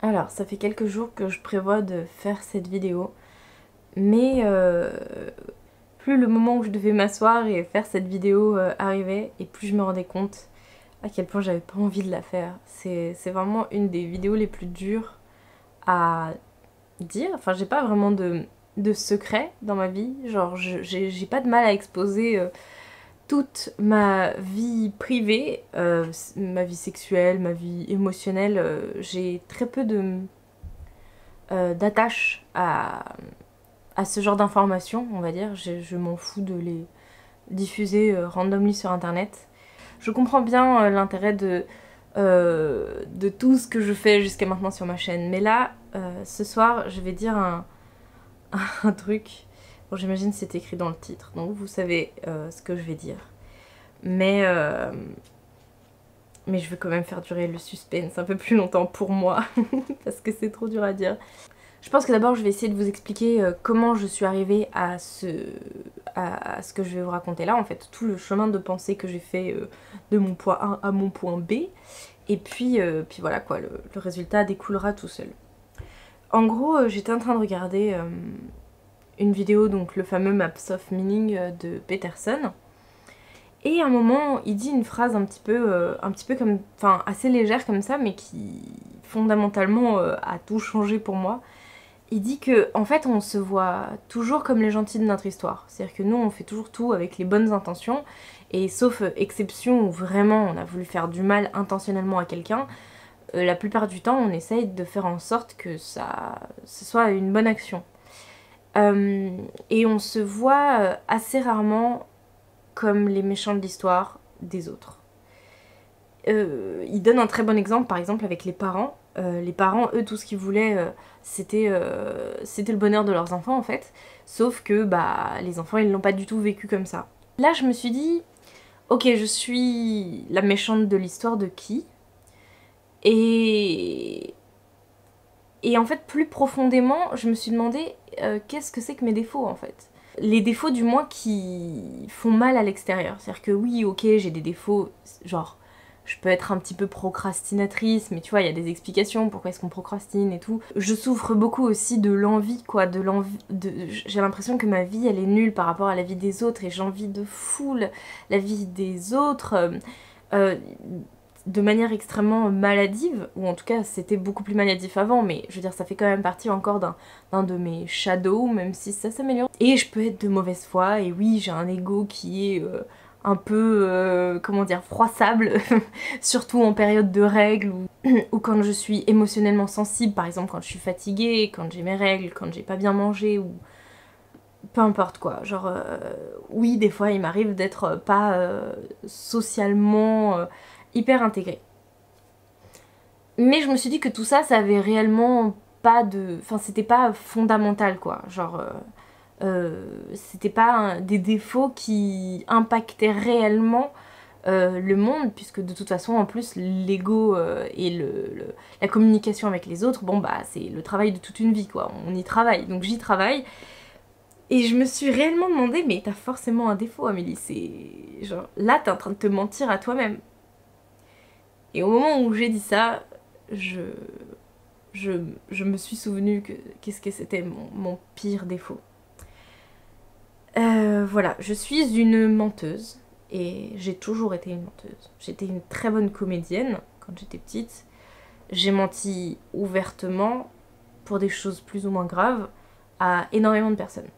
Alors, ça fait quelques jours que je prévois de faire cette vidéo, mais plus le moment où je devais m'asseoir et faire cette vidéo arrivait, et plus je me rendais compte à quel point j'avais pas envie de la faire. C'est vraiment une des vidéos les plus dures à dire. Enfin, j'ai pas vraiment de secret dans ma vie. Genre, j'ai pas de mal à exposer toute ma vie privée, ma vie sexuelle, ma vie émotionnelle. J'ai très peu d'attache à ce genre d'informations, on va dire. Je m'en fous de les diffuser randomly sur internet. Je comprends bien l'intérêt de tout ce que je fais jusqu'à maintenant sur ma chaîne, mais là, ce soir, je vais dire un truc. Bon, j'imagine c'est écrit dans le titre, donc vous savez ce que je vais dire. Mais je veux quand même faire durer le suspense un peu plus longtemps pour moi, parce que c'est trop dur à dire. Je pense que d'abord je vais essayer de vous expliquer comment je suis arrivée à ce que je vais vous raconter là, en fait, tout le chemin de pensée que j'ai fait de mon point A à mon point B, et puis voilà quoi, le résultat découlera tout seul. En gros, j'étais en train de regarder une vidéo, donc le fameux Maps of Meaning de Peterson, et à un moment il dit une phrase un petit peu comme, enfin assez légère comme ça, mais qui fondamentalement a tout changé pour moi. Il dit que en fait on se voit toujours comme les gentils de notre histoire. C'est-à-dire que nous on fait toujours tout avec les bonnes intentions, et sauf exception où vraiment on a voulu faire du mal intentionnellement à quelqu'un, la plupart du temps on essaye de faire en sorte que ce soit une bonne action. Et on se voit assez rarement comme les méchants de l'histoire des autres. Il donne un très bon exemple, par exemple avec les parents. Les parents, eux, tout ce qu'ils voulaient, c'était le bonheur de leurs enfants en fait. Sauf que bah, les enfants, ils l'ont pas du tout vécu comme ça. Là, je me suis dit, ok, je suis la méchante de l'histoire de qui? Et... Et en fait, plus profondément, je me suis demandé qu'est-ce que c'est que mes défauts en fait. Les défauts du moins qui font mal à l'extérieur. C'est-à-dire que oui, ok, j'ai des défauts, genre je peux être un petit peu procrastinatrice, mais tu vois, il y a des explications pourquoi est-ce qu'on procrastine et tout. Je souffre beaucoup aussi de l'envie, quoi, de l'envie... J'ai l'impression que ma vie, elle est nulle par rapport à la vie des autres, et j'envie de fou la vie des autres. Euh, de manière extrêmement maladive, ou en tout cas c'était beaucoup plus maladif avant, mais je veux dire ça fait quand même partie encore d'un de mes shadows, même si ça s'améliore. Et je peux être de mauvaise foi, et oui j'ai un ego qui est un peu, comment dire, froissable, surtout en période de règles, ou quand je suis émotionnellement sensible, par exemple quand je suis fatiguée, quand j'ai mes règles, quand j'ai pas bien mangé, ou peu importe quoi. Genre, oui des fois il m'arrive d'être pas socialement hyper intégrée. Mais je me suis dit que tout ça, ça avait réellement pas de... Enfin, c'était pas fondamental, quoi. Genre, c'était pas des défauts qui impactaient réellement le monde, puisque de toute façon, en plus, l'ego et la communication avec les autres, bon bah, c'est le travail de toute une vie, quoi. On y travaille, donc j'y travaille. Et je me suis réellement demandé, mais t'as forcément un défaut, Amélie, c'est... Genre, là, t'es en train de te mentir à toi-même. Et au moment où j'ai dit ça, je, je me suis souvenu que qu'est-ce que c'était mon pire défaut. Voilà, je suis une menteuse, et j'ai toujours été une menteuse. J'étais une très bonne comédienne quand j'étais petite. J'ai menti ouvertement, pour des choses plus ou moins graves, à énormément de personnes.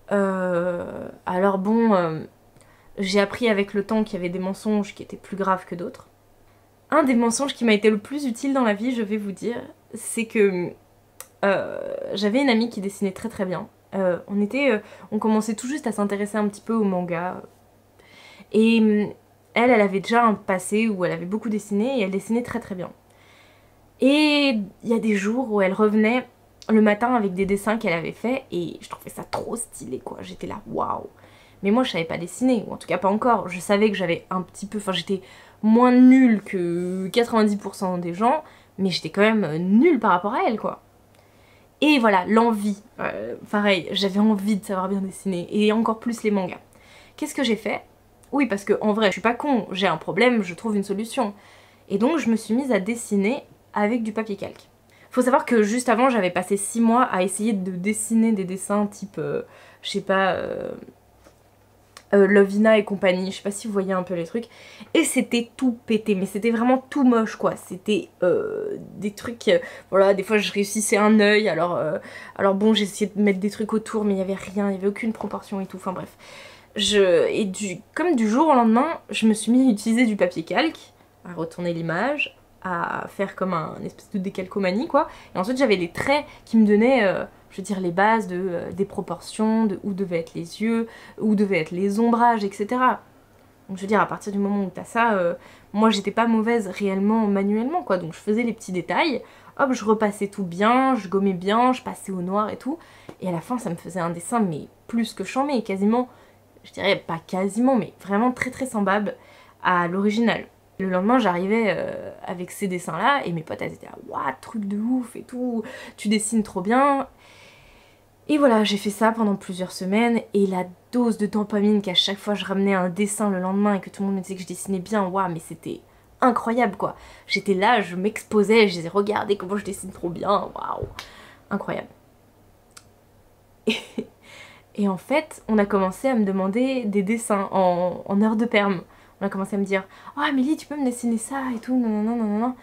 Alors bon, j'ai appris avec le temps qu'il y avait des mensonges qui étaient plus graves que d'autres. Un des mensonges qui m'a été le plus utile dans la vie, je vais vous dire, c'est que j'avais une amie qui dessinait très très bien. On commençait tout juste à s'intéresser un petit peu au manga. Et elle avait déjà un passé où elle avait beaucoup dessiné, et elle dessinait très très bien. Et il y a des jours où elle revenait le matin avec des dessins qu'elle avait fait, et je trouvais ça trop stylé quoi. J'étais là, waouh. Mais moi je savais pas dessiner, ou en tout cas pas encore. Je savais que j'avais un petit peu, enfin j'étais moins nulle que 90% des gens, mais j'étais quand même nulle par rapport à elle quoi. Et voilà, l'envie, pareil, j'avais envie de savoir bien dessiner, et encore plus les mangas. Qu'est-ce que j'ai fait? Oui, parce que en vrai, je suis pas con, j'ai un problème, je trouve une solution. Et donc je me suis mise à dessiner avec du papier calque. Faut savoir que juste avant, j'avais passé 6 mois à essayer de dessiner des dessins type, je sais pas, Lovina et compagnie, je sais pas si vous voyez un peu les trucs, et c'était tout pété, mais c'était vraiment tout moche quoi, c'était des trucs, voilà, des fois je réussissais un œil, alors bon j'essayais de mettre des trucs autour, mais il y avait rien, il y avait aucune proportion et tout, enfin bref. Comme du jour au lendemain, je me suis mis à utiliser du papier calque, à retourner l'image, à faire comme un espèce de décalcomanie quoi, et ensuite j'avais des traits qui me donnaient je veux dire les bases des proportions, de où devaient être les yeux, où devaient être les ombrages, etc. Donc je veux dire, à partir du moment où t'as ça, moi j'étais pas mauvaise réellement, manuellement quoi, donc je faisais les petits détails, hop, je repassais tout bien, je gommais bien, je passais au noir et tout, et à la fin ça me faisait un dessin mais plus que chambé, quasiment, je dirais pas quasiment, mais vraiment très très semblable à l'original. Le lendemain j'arrivais avec ces dessins là et mes potes elles étaient là, waouh, truc de ouf et tout, tu dessines trop bien. Et voilà, j'ai fait ça pendant plusieurs semaines et la dose de dopamine qu'à chaque fois je ramenais un dessin le lendemain et que tout le monde me disait que je dessinais bien, waouh, mais c'était incroyable quoi. J'étais là, je m'exposais, je disais regardez comment je dessine trop bien, waouh, incroyable. Et en fait, on a commencé à me demander des dessins en heure de perm. On a commencé à me dire « Oh Amélie, tu peux me dessiner ça et tout, non, non, non, non, non. »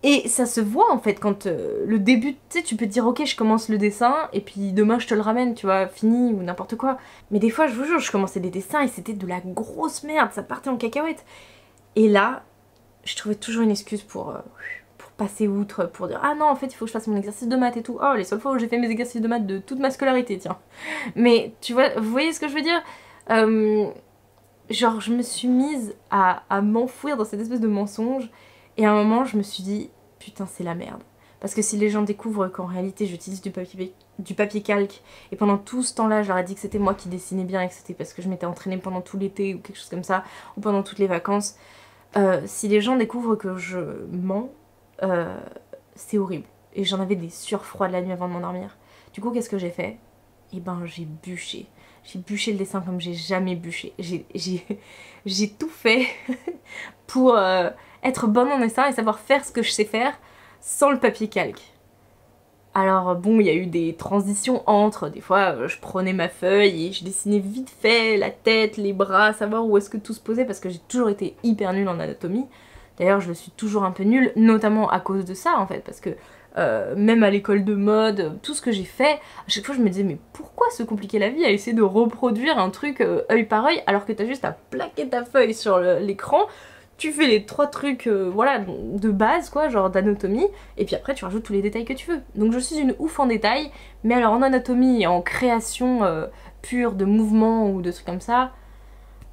Et ça se voit en fait quand le début, tu sais, tu peux te dire « Ok, je commence le dessin et puis demain je te le ramène, tu vois, fini ou n'importe quoi. » Mais des fois, je vous jure, je commençais des dessins et c'était de la grosse merde, ça partait en cacahuète. Et là, je trouvais toujours une excuse pour passer outre, pour dire « Ah non, en fait, il faut que je fasse mon exercice de maths et tout. » Oh, les seules fois où j'ai fait mes exercices de maths de toute ma scolarité, tiens. Mais tu vois, vous voyez ce que je veux dire genre, je me suis mise à m'enfouir dans cette espèce de mensonge. Et à un moment, je me suis dit, putain, c'est la merde. Parce que si les gens découvrent qu'en réalité, j'utilise du papier calque, et pendant tout ce temps-là, je leur ai dit que c'était moi qui dessinais bien, et que c'était parce que je m'étais entraînée pendant tout l'été, ou quelque chose comme ça, ou pendant toutes les vacances, si les gens découvrent que je mens, c'est horrible. Et j'en avais des sueurs froides la nuit avant de m'endormir. Du coup, qu'est-ce que j'ai fait? Et ben, j'ai bûché. J'ai bûché le dessin comme j'ai jamais bûché. J'ai tout fait pour être bonne en dessin et savoir faire ce que je sais faire sans le papier calque. Alors bon, il y a eu des transitions entre, des fois je prenais ma feuille et je dessinais vite fait la tête, les bras, savoir où est-ce que tout se posait parce que j'ai toujours été hyper nulle en anatomie. D'ailleurs je le suis toujours un peu nulle, notamment à cause de ça en fait, parce que même à l'école de mode, tout ce que j'ai fait, à chaque fois je me disais mais pourquoi se compliquer la vie à essayer de reproduire un truc œil par œil alors que t'as juste à plaquer ta feuille sur l'écran, tu fais les 3 trucs voilà, de base quoi, genre d'anatomie, et puis après tu rajoutes tous les détails que tu veux. Donc je suis une ouf en détails, mais alors en anatomie et en création pure de mouvements ou de trucs comme ça,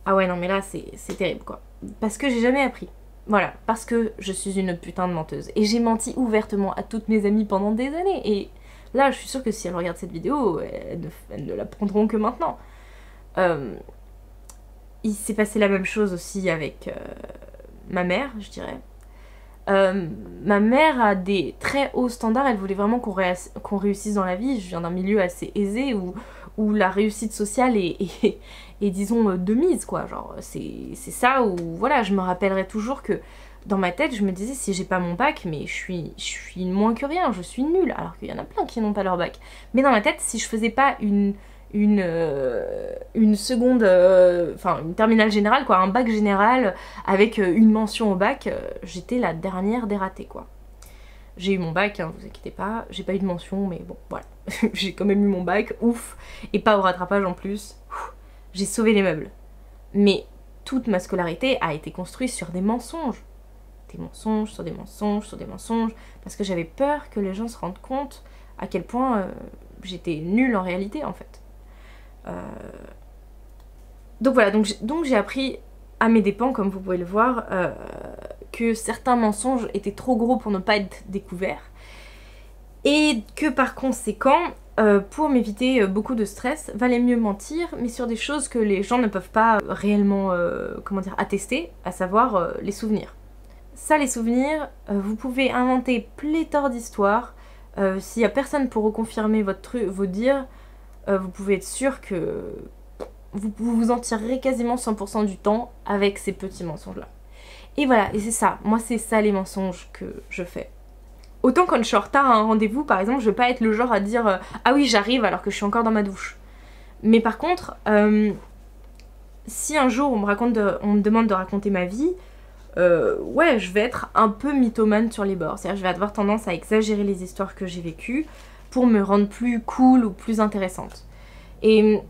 ah ouais non mais là c'est terrible quoi. Parce que j'ai jamais appris. Voilà, parce que je suis une putain de menteuse. Et j'ai menti ouvertement à toutes mes amies pendant des années. Et là, je suis sûre que si elles regardent cette vidéo, elles ne la prendront que maintenant. Il s'est passé la même chose aussi avec ma mère, je dirais. Ma mère a des très hauts standards, elle voulait vraiment qu'on réussisse dans la vie. Je viens d'un milieu assez aisé où la réussite sociale est disons de mise quoi, genre c'est ça où voilà, je me rappellerai toujours que dans ma tête je me disais si j'ai pas mon bac mais je suis moins que rien, je suis nulle, alors qu'il y en a plein qui n'ont pas leur bac. Mais dans ma tête si je faisais pas une seconde, enfin une terminale générale quoi, un bac général avec une mention au bac, j'étais la dernière des ratées quoi. J'ai eu mon bac, hein, vous inquiétez pas, j'ai pas eu de mention mais bon voilà, j'ai quand même eu mon bac, ouf, et pas au rattrapage en plus. J'ai sauvé les meubles. Mais toute ma scolarité a été construite sur des mensonges. Des mensonges, sur des mensonges, sur des mensonges, parce que j'avais peur que les gens se rendent compte à quel point j'étais nulle en réalité en fait. Donc voilà, donc j'ai appris à mes dépens, comme vous pouvez le voir, que certains mensonges étaient trop gros pour ne pas être découverts. Et que par conséquent, pour m'éviter beaucoup de stress, valait mieux mentir, mais sur des choses que les gens ne peuvent pas réellement, comment dire, attester, à savoir les souvenirs. Ça, les souvenirs, vous pouvez inventer pléthore d'histoires. S'il y a personne pour reconfirmer vos dires, vous pouvez être sûr que vous en tirerez quasiment 100% du temps avec ces petits mensonges-là. Et voilà, et c'est ça, moi c'est ça les mensonges que je fais. Autant quand je suis en retard à un rendez-vous, par exemple, je vais pas être le genre à dire ah oui j'arrive alors que je suis encore dans ma douche. Mais par contre, si un jour on me demande de raconter ma vie, ouais, je vais être un peu mythomane sur les bords. C'est-à-dire je vais avoir tendance à exagérer les histoires que j'ai vécues pour me rendre plus cool ou plus intéressante. Et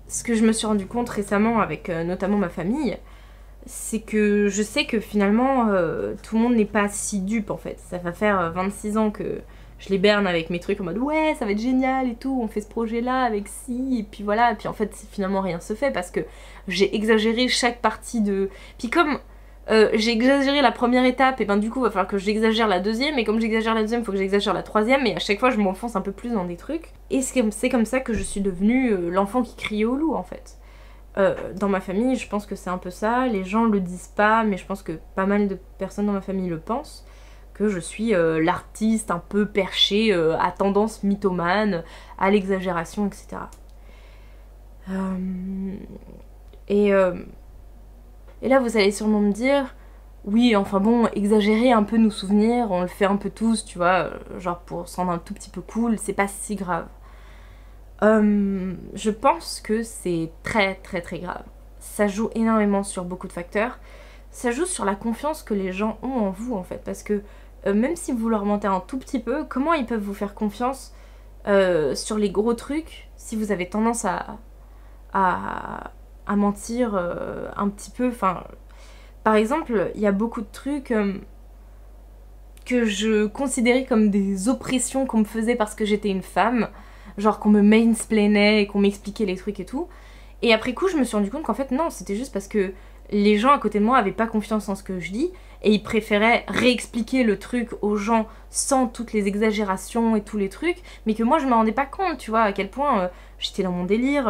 ce que je me suis rendu compte récemment avec notamment ma famille, c'est que je sais que finalement tout le monde n'est pas si dupe en fait. Ça va faire 26 ans que je les berne avec mes trucs en mode ouais ça va être génial et tout, on fait ce projet là avec ci, et puis voilà, et puis en fait finalement rien se fait parce que j'ai exagéré chaque partie de... Puis comme j'ai exagéré la première étape, et ben du coup il va falloir que j'exagère la deuxième, et comme j'exagère la deuxième, il faut que j'exagère la troisième, et à chaque fois je m'enfonce un peu plus dans des trucs. Et c'est comme ça que je suis devenue l'enfant qui criait au loup en fait. Dans ma famille, je pense que c'est un peu ça, les gens le disent pas, mais je pense que pas mal de personnes dans ma famille le pensent, que je suis l'artiste un peu perché, à tendance mythomane, à l'exagération, etc. Et là vous allez sûrement me dire, oui enfin bon, exagérer un peu nos souvenirs, on le fait un peu tous, tu vois, genre pour se rendre un tout petit peu cool, c'est pas si grave. Je pense que c'est très très très grave. Ça joue énormément sur beaucoup de facteurs. Ça joue sur la confiance que les gens ont en vous en fait. Parce que même si vous leur mentez un tout petit peu, comment ils peuvent vous faire confiance sur les gros trucs si vous avez tendance à mentir un petit peu. Enfin, par exemple, il y a beaucoup de trucs que je considérais comme des oppressions qu'on me faisait parce que j'étais une femme. Genre qu'on me mansplainait et qu'on m'expliquait les trucs et tout. Et après coup, je me suis rendu compte qu'en fait, non, c'était juste parce que les gens à côté de moi avaient pas confiance en ce que je dis et ils préféraient réexpliquer le truc aux gens sans toutes les exagérations et tous les trucs, mais que moi je me rendais pas compte, tu vois, à quel point j'étais dans mon délire,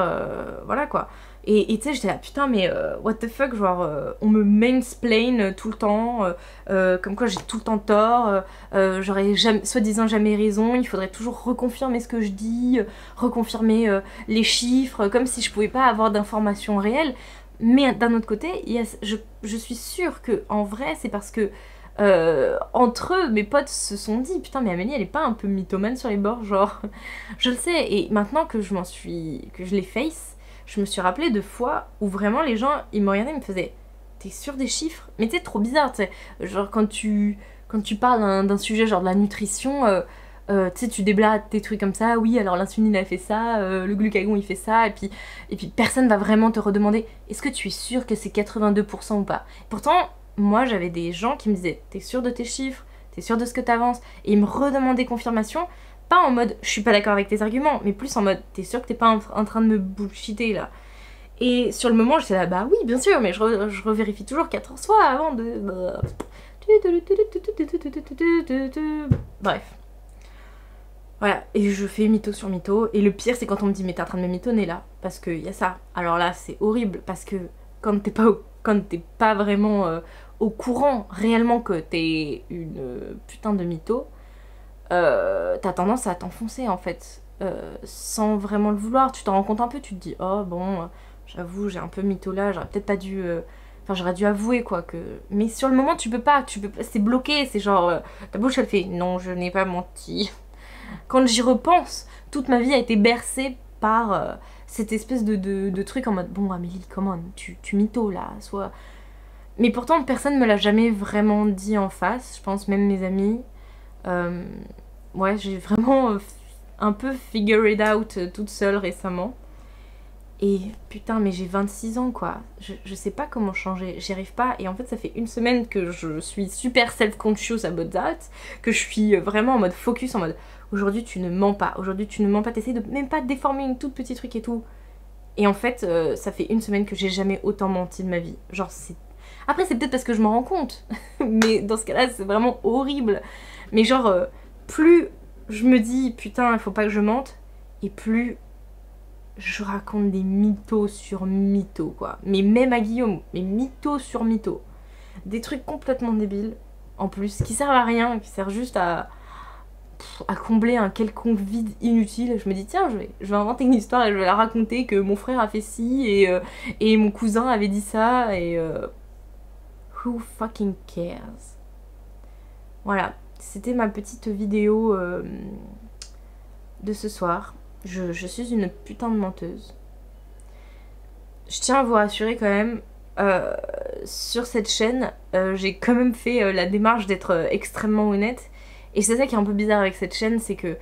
voilà quoi. Et tu sais, j'étais là, putain, mais what the fuck, genre, on me mansplain tout le temps, comme quoi j'ai tout le temps tort, j'aurais soi-disant jamais raison, il faudrait toujours reconfirmer ce que je dis, reconfirmer les chiffres, comme si je pouvais pas avoir d'informations réelles. Mais d'un autre côté, je suis sûre que en vrai, c'est parce que entre eux, mes potes se sont dit putain, mais Amélie, elle est pas un peu mythomane sur les bords, genre. Je le sais, et maintenant que que je les face, je me suis rappelé de fois où vraiment les gens, ils me regardaient, ils me faisaient t'es sûr des chiffres? Mais tu sais, trop bizarre, tu sais. Genre quand tu parles d'un sujet genre de la nutrition, tu sais, tu déblates tes trucs comme ça, oui, alors l'insuline elle fait ça, le glucagon il fait ça, et puis personne va vraiment te redemander est-ce que tu es sûr que c'est 82% ou pas? Pourtant, moi j'avais des gens qui me disaient t'es sûr de tes chiffres? T'es sûr de ce que t'avances? Et ils me redemandaient confirmation, pas en mode je suis pas d'accord avec tes arguments, mais plus en mode t'es sûr que t'es pas en train de me bullshiter là? Et sur le moment j'étais là bah oui bien sûr, mais je revérifie toujours 14 fois avant de... Bref. Voilà, et je fais mytho sur mytho, et le pire c'est quand on me dit mais t'es en train de me mythonner là, parce qu'il y a ça. Alors là c'est horrible, parce que quand t'es pas vraiment au courant réellement que t'es une putain de mytho, t'as tendance à t'enfoncer en fait, sans vraiment le vouloir. Tu t'en rends compte un peu, tu te dis oh bon, j'avoue j'ai un peu mytho là, j'aurais peut-être pas dû... Enfin j'aurais dû avouer quoi que... Mais sur le moment tu peux pas, c'est bloqué, c'est genre... ta bouche elle fait non je n'ai pas menti. Quand j'y repense, toute ma vie a été bercée par cette espèce de truc en mode bon Amélie, come on, tu mytho là, soit... Mais pourtant personne me l'a jamais vraiment dit en face, je pense même mes amis. Ouais, j'ai vraiment un peu figure it out toute seule récemment. Et putain, mais j'ai 26 ans quoi. Je sais pas comment changer, j'y arrive pas. Et en fait, ça fait une semaine que je suis super self-conscious about that, que je suis vraiment en mode focus, en mode aujourd'hui tu ne mens pas, aujourd'hui tu ne mens pas, t'essayes de même pas déformer une toute petite truc et tout. Et en fait, ça fait une semaine que j'ai jamais autant menti de ma vie. Genre, c'est. Après, c'est peut-être parce que je m'en rends compte, mais dans ce cas-là, c'est vraiment horrible. Mais genre, plus je me dis putain, il faut pas que je mente, et plus je raconte des mythos sur mythos quoi. Mais même à Guillaume, mais mythos sur mythos. Des trucs complètement débiles, en plus, qui servent à rien, qui servent juste à combler un quelconque vide inutile. Je me dis tiens, je vais inventer une histoire et je vais la raconter que mon frère a fait ci et mon cousin avait dit ça et... who fucking cares? Voilà, c'était ma petite vidéo de ce soir. Je suis une putain de menteuse. Je tiens à vous rassurer quand même, sur cette chaîne, j'ai quand même fait la démarche d'être extrêmement honnête. Et c'est ça qui est un peu bizarre avec cette chaîne, c'est que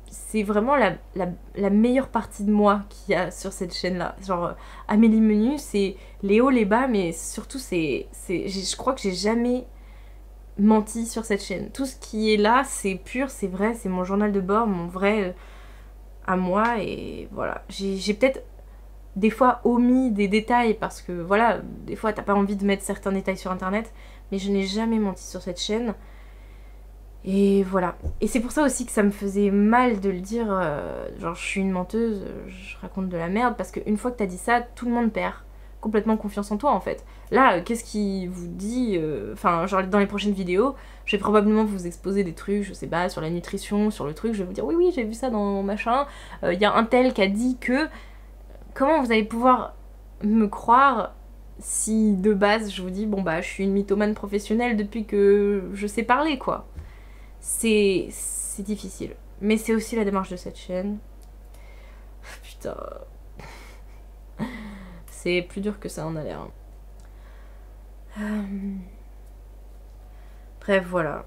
c'est vraiment la meilleure partie de moi qu'il y a sur cette chaîne-là. Genre, Amélie Menu, c'est les hauts, les bas, mais surtout, je crois que j'ai jamais menti sur cette chaîne. Tout ce qui est là, c'est pur, c'est vrai, c'est mon journal de bord, mon vrai à moi, et voilà. J'ai peut-être des fois omis des détails parce que voilà, des fois t'as pas envie de mettre certains détails sur internet, mais je n'ai jamais menti sur cette chaîne. Et voilà. Et c'est pour ça aussi que ça me faisait mal de le dire, genre je suis une menteuse, je raconte de la merde, parce qu'une fois que t'as dit ça, tout le monde perd complètement confiance en toi en fait. Là, qu'est-ce qui vous dit, enfin genre dans les prochaines vidéos, je vais probablement vous exposer des trucs, je sais pas, sur la nutrition, sur le truc, je vais vous dire oui oui j'ai vu ça dans machin, y a un tel qui a dit que... Comment vous allez pouvoir me croire si de base je vous dis bon bah je suis une mythomane professionnelle depuis que je sais parler quoi. C'est difficile. Mais c'est aussi la démarche de cette chaîne. Putain. C'est plus dur que ça en a l'air. Bref, voilà.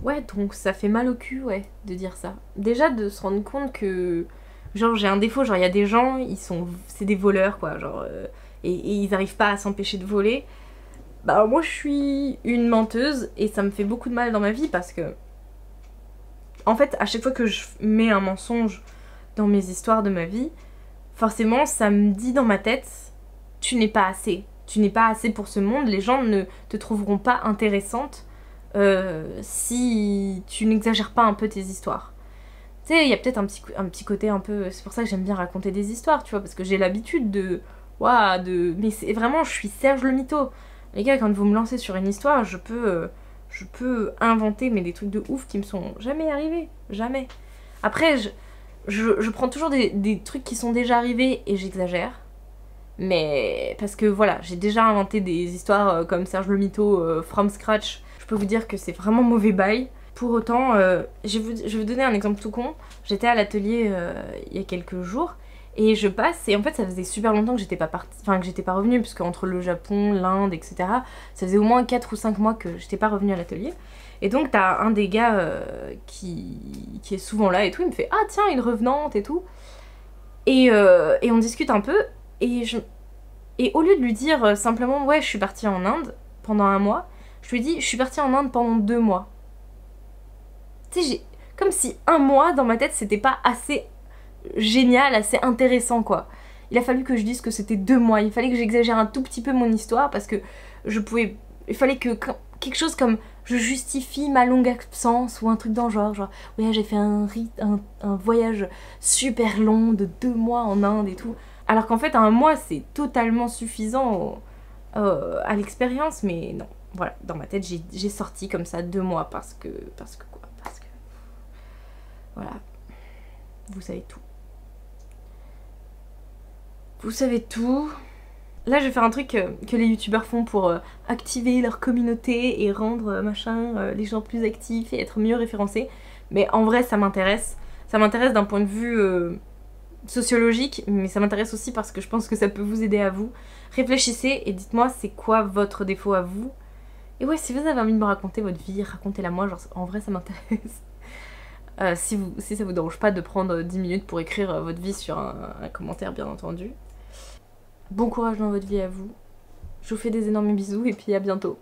Ouais, donc ça fait mal au cul, ouais, de dire ça. Déjà de se rendre compte que... Genre j'ai un défaut, genre il y a des gens, c'est des voleurs quoi, genre... et ils arrivent pas à s'empêcher de voler. Bah moi je suis une menteuse et ça me fait beaucoup de mal dans ma vie parce que... En fait, à chaque fois que je mets un mensonge dans mes histoires de ma vie, forcément ça me dit dans ma tête, tu n'es pas assez. Tu n'es pas assez pour ce monde, les gens ne te trouveront pas intéressante si tu n'exagères pas un peu tes histoires. Tu sais, il y a peut-être un petit côté un peu... C'est pour ça que j'aime bien raconter des histoires, tu vois, parce que j'ai l'habitude de... Ouah, mais c'est vraiment, je suis Serge le mytho. Les gars, quand vous me lancez sur une histoire, je peux inventer mais des trucs de ouf qui me sont jamais arrivés. Jamais. Après, je prends toujours des trucs qui sont déjà arrivés et j'exagère. Mais parce que voilà, j'ai déjà inventé des histoires comme Serge le mytho from scratch. Je peux vous dire que c'est vraiment mauvais bail. Pour autant, je vais vous donner un exemple tout con. J'étais à l'atelier il y a quelques jours et je passe et en fait ça faisait super longtemps que j'étais pas partie, enfin que j'étais pas revenue puisque entre le Japon, l'Inde, etc. ça faisait au moins 4 ou 5 mois que j'étais pas revenue à l'atelier. Et donc t'as un des gars qui est souvent là et tout, il me fait ah tiens une revenante et tout. Et on discute un peu et au lieu de lui dire simplement ouais je suis partie en Inde pendant 1 mois, je lui dis je suis partie en Inde pendant 2 mois. Tu sais, comme si 1 mois dans ma tête c'était pas assez génial, assez intéressant quoi. Il a fallu que je dise que c'était 2 mois, il fallait que j'exagère un tout petit peu mon histoire parce que il fallait que quelque chose comme je justifie ma longue absence ou un truc dans le genre ouais j'ai fait un voyage super long de 2 mois en Inde et tout. Alors qu'en fait 1 mois c'est totalement suffisant à l'expérience, mais non. Voilà, dans ma tête j'ai sorti comme ça 2 mois parce que voilà, vous savez tout. Vous savez tout. Là je vais faire un truc que les youtubeurs font pour activer leur communauté et rendre les gens plus actifs et être mieux référencés. Mais en vrai ça m'intéresse. Ça m'intéresse d'un point de vue sociologique, mais ça m'intéresse aussi parce que je pense que ça peut vous aider à vous. Réfléchissez et dites-moi c'est quoi votre défaut à vous. Et ouais, si vous avez envie de me raconter votre vie, racontez-la moi, genre en vrai ça m'intéresse. Si ça vous dérange pas de prendre 10 minutes pour écrire votre vie sur un commentaire bien entendu. Bon courage dans votre vie à vous. Je vous fais des énormes bisous et puis à bientôt.